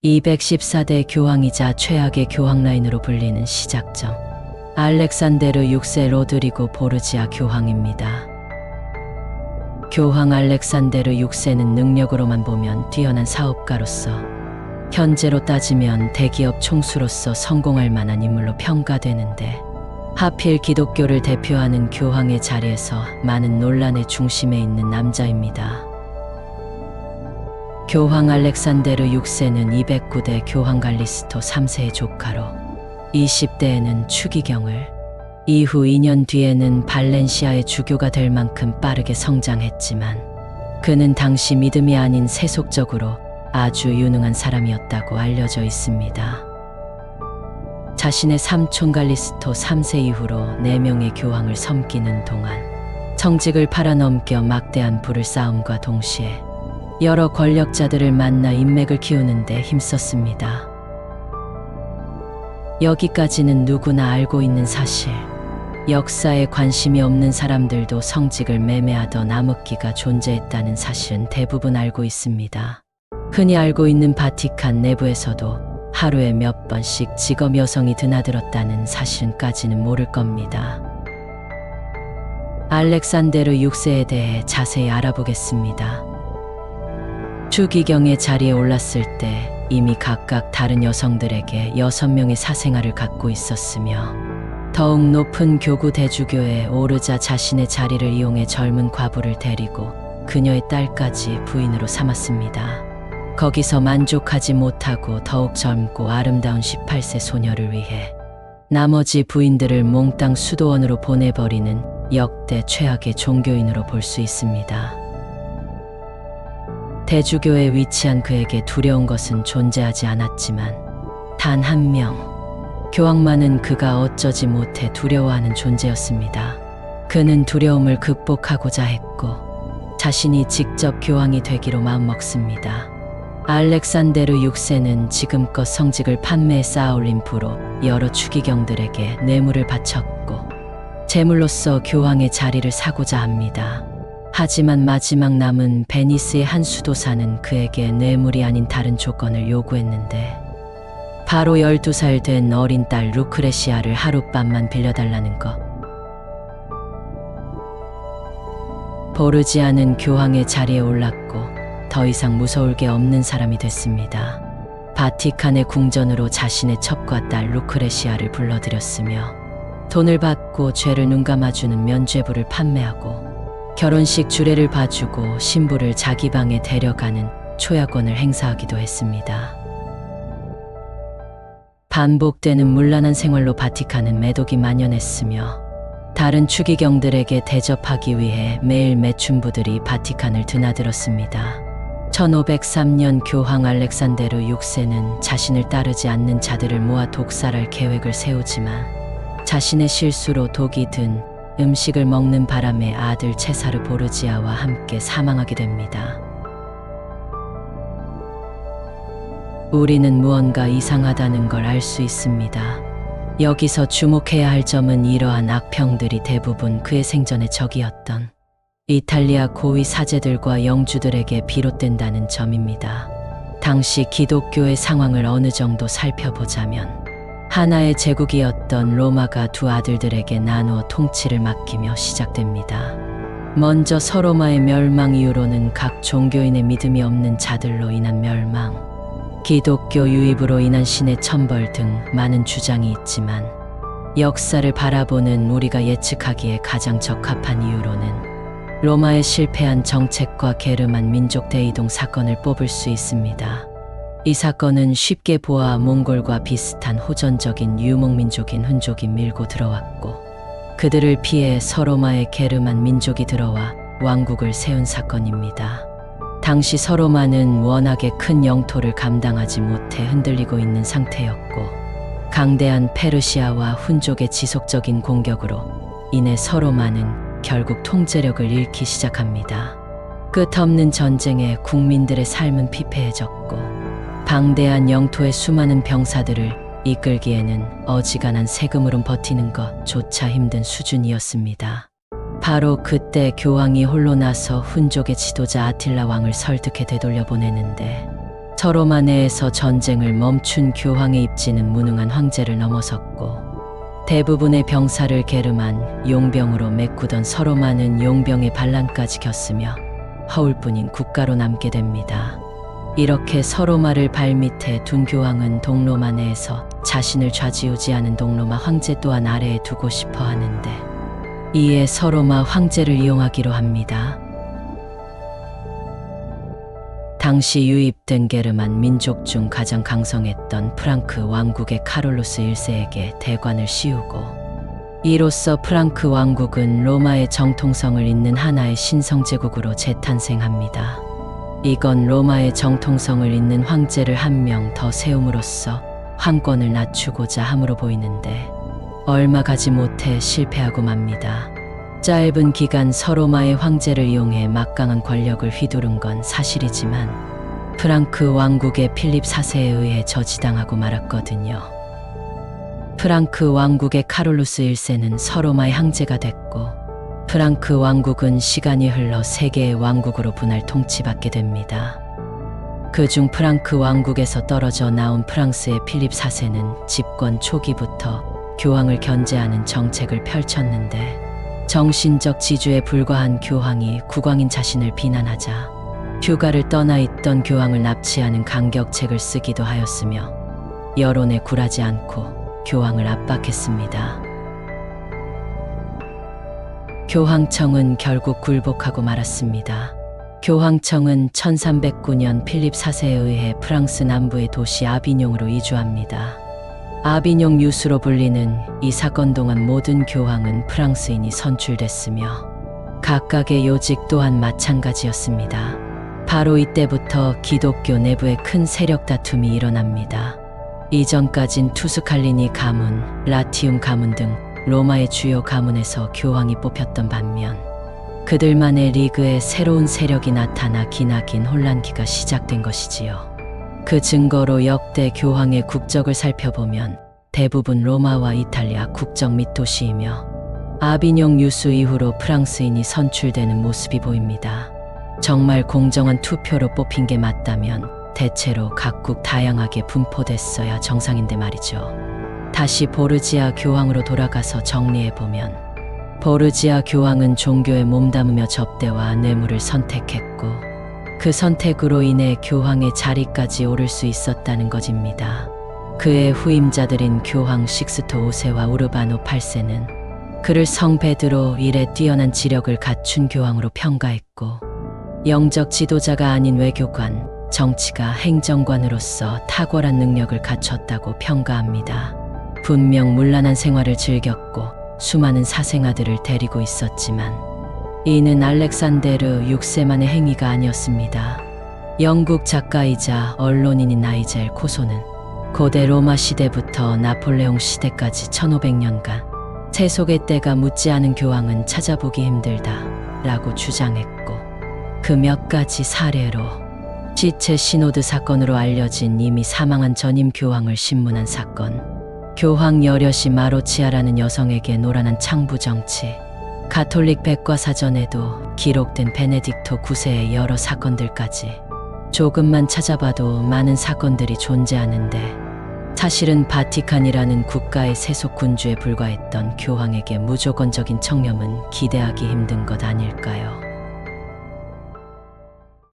214대 교황이자 최악의 교황 라인으로 불리는 시작점. 알렉산데르 6세 로드리고 보르지아 교황입니다. 교황 알렉산데르 6세는 능력으로만 보면 뛰어난 사업가로서, 현재로 따지면 대기업 총수로서 성공할 만한 인물로 평가되는데, 하필 기독교를 대표하는 교황의 자리에서 많은 논란의 중심에 있는 남자입니다. 교황 알렉산데르 6세는 209대 교황 갈리스토 3세의 조카로 20대에는 추기경을, 이후 2년 뒤에는 발렌시아의 주교가 될 만큼 빠르게 성장했지만, 그는 당시 믿음이 아닌 세속적으로 아주 유능한 사람이었다고 알려져 있습니다. 자신의 삼촌 갈리스토 3세 이후로 4명의 교황을 섬기는 동안 청직을 팔아넘겨 막대한 부를 쌓음과 동시에 여러 권력자들을 만나 인맥을 키우는 데 힘썼습니다. 여기까지는 누구나 알고 있는 사실. 역사에 관심이 없는 사람들도 성직을 매매하던 암흑기가 존재했다는 사실은 대부분 알고 있습니다. 흔히 알고 있는 바티칸 내부에서도 하루에 몇 번씩 직업 여성이 드나들었다는 사실까지는 모를 겁니다. 알렉산데르 6세에 대해 자세히 알아보겠습니다. 추기경의 자리에 올랐을 때 이미 각각 다른 여성들에게 6명의 사생아를 갖고 있었으며, 더욱 높은 교구 대주교에 오르자 자신의 자리를 이용해 젊은 과부를 데리고 그녀의 딸까지 부인으로 삼았습니다. 거기서 만족하지 못하고 더욱 젊고 아름다운 18세 소녀를 위해 나머지 부인들을 몽땅 수도원으로 보내버리는 역대 최악의 종교인으로 볼 수 있습니다. 대주교에 위치한 그에게 두려운 것은 존재하지 않았지만, 단 한 명, 교황만은 그가 어쩌지 못해 두려워하는 존재였습니다. 그는 두려움을 극복하고자 했고, 자신이 직접 교황이 되기로 마음먹습니다. 알렉산데르 6세는 지금껏 성직을 판매해 쌓아올린 부로 여러 추기경들에게 뇌물을 바쳤고, 제물로서 교황의 자리를 사고자 합니다. 하지만 마지막 남은 베니스의 한 수도사는 그에게 뇌물이 아닌 다른 조건을 요구했는데, 바로 12살 된 어린 딸 루크레시아를 하룻밤만 빌려달라는 것. 보르지아는 교황의 자리에 올랐고 더 이상 무서울 게 없는 사람이 됐습니다. 바티칸의 궁전으로 자신의 첩과 딸 루크레시아를 불러들였으며, 돈을 받고 죄를 눈감아주는 면죄부를 판매하고 결혼식 주례를 봐주고 신부를 자기 방에 데려가는 초야권을 행사하기도 했습니다. 반복되는 문란한 생활로 바티칸은 매독이 만연했으며, 다른 추기경들에게 대접하기 위해 매일 매춘부들이 바티칸을 드나들었습니다. 1503년 교황 알렉산데르 6세는 자신을 따르지 않는 자들을 모아 독살할 계획을 세우지만, 자신의 실수로 독이 든 음식을 먹는 바람에 아들 체사르 보르지아와 함께 사망하게 됩니다. 우리는 무언가 이상하다는 걸 알 수 있습니다. 여기서 주목해야 할 점은 이러한 악평들이 대부분 그의 생전의 적이었던 이탈리아 고위 사제들과 영주들에게 비롯된다는 점입니다. 당시 기독교의 상황을 어느 정도 살펴보자면, 하나의 제국이었던 로마가 두 아들들에게 나누어 통치를 맡기며 시작됩니다. 먼저 서로마의 멸망 이후로는 각 종교인의 믿음이 없는 자들로 인한 멸망, 기독교 유입으로 인한 신의 천벌 등 많은 주장이 있지만, 역사를 바라보는 우리가 예측하기에 가장 적합한 이유로는 로마의 실패한 정책과 게르만 민족 대이동 사건을 뽑을 수 있습니다. 이 사건은 쉽게 보아 몽골과 비슷한 호전적인 유목민족인 훈족이 밀고 들어왔고, 그들을 피해 서로마의 게르만 민족이 들어와 왕국을 세운 사건입니다. 당시 서로마는 워낙에 큰 영토를 감당하지 못해 흔들리고 있는 상태였고, 강대한 페르시아와 훈족의 지속적인 공격으로 인해 서로마는 결국 통제력을 잃기 시작합니다. 끝없는 전쟁에 국민들의 삶은 피폐해졌고, 방대한 영토의 수많은 병사들을 이끌기에는 어지간한 세금으로 버티는 것조차 힘든 수준이었습니다. 바로 그때 교황이 홀로 나서 훈족의 지도자 아틸라 왕을 설득해 되돌려 보내는데, 서로마 내에서 전쟁을 멈춘 교황의 입지는 무능한 황제를 넘어섰고 대부분의 병사를 게르만 용병으로 메꾸던 서로마는 용병의 반란까지 겼으며 허울뿐인 국가로 남게 됩니다. 이렇게 서로마를 발밑에 둔 교황은 동로마 내에서 자신을 좌지우지하는 동로마 황제 또한 아래에 두고 싶어 하는데 이에 서로마 황제를 이용하기로 합니다. 당시 유입된 게르만 민족 중 가장 강성했던 프랑크 왕국의 카롤루스 1세에게 대관을 씌우고 이로써 프랑크 왕국은 로마의 정통성을 잇는 하나의 신성제국으로 재탄생합니다. 이건 로마의 정통성을 잇는 황제를 한 명 더 세움으로써 황권을 낮추고자 함으로 보이는데 얼마 가지 못해 실패하고 맙니다. 짧은 기간 서로마의 황제를 이용해 막강한 권력을 휘두른 건 사실이지만 프랑크 왕국의 필립 4세에 의해 저지당하고 말았거든요. 프랑크 왕국의 카롤루스 1세는 서로마의 황제가 됐고 프랑크 왕국은 시간이 흘러 세 개의 왕국으로 분할 통치받게 됩니다. 그중 프랑크 왕국에서 떨어져 나온 프랑스의 필립 4세는 집권 초기부터 교황을 견제하는 정책을 펼쳤는데 정신적 지주에 불과한 교황이 국왕인 자신을 비난하자 휴가를 떠나 있던 교황을 납치하는 강격책을 쓰기도 하였으며 여론에 굴하지 않고 교황을 압박했습니다. 교황청은 결국 굴복하고 말았습니다. 교황청은 1309년 필립 4세에 의해 프랑스 남부의 도시 아비뇽으로 이주합니다. 아비뇽 유수로 불리는 이 사건 동안 모든 교황은 프랑스인이 선출됐으며 각각의 요직 또한 마찬가지였습니다. 바로 이때부터 기독교 내부에 큰 세력 다툼이 일어납니다. 이전까진 투스칼리니 가문, 라티움 가문 등 로마의 주요 가문에서 교황이 뽑혔던 반면 그들만의 리그에 새로운 세력이 나타나 기나긴 혼란기가 시작된 것이지요. 그 증거로 역대 교황의 국적을 살펴보면 대부분 로마와 이탈리아 국적 및 도시이며 아비뇽 유수 이후로 프랑스인이 선출되는 모습이 보입니다. 정말 공정한 투표로 뽑힌 게 맞다면 대체로 각국 다양하게 분포됐어야 정상인데 말이죠. 다시 보르지아 교황으로 돌아가서 정리해보면 보르지아 교황은 종교에 몸담으며 접대와 뇌물을 선택했고 그 선택으로 인해 교황의 자리까지 오를 수 있었다는 것입니다. 그의 후임자들인 교황 식스토 5세와 우르바노 8세는 그를 성 베드로 일에 뛰어난 지력을 갖춘 교황으로 평가했고 영적 지도자가 아닌 외교관, 정치가 행정관으로서 탁월한 능력을 갖췄다고 평가합니다. 분명 문란한 생활을 즐겼고 수많은 사생아들을 데리고 있었지만 이는 알렉산데르 6세만의 행위가 아니었습니다. 영국 작가이자 언론인인 나이젤 코소는 고대 로마 시대부터 나폴레옹 시대까지 1500년간 세속의 때가 묻지 않은 교황은 찾아보기 힘들다 라고 주장했고 그 몇 가지 사례로 시체 시노드 사건으로 알려진 이미 사망한 전임 교황을 신문한 사건, 교황 여럿이 마로치아라는 여성에게 노란한 창부 정치, 가톨릭 백과사전에도 기록된 베네딕토 9세의 여러 사건들까지 조금만 찾아봐도 많은 사건들이 존재하는데 사실은 바티칸이라는 국가의 세속 군주에 불과했던 교황에게 무조건적인 청렴은 기대하기 힘든 것 아닐까요?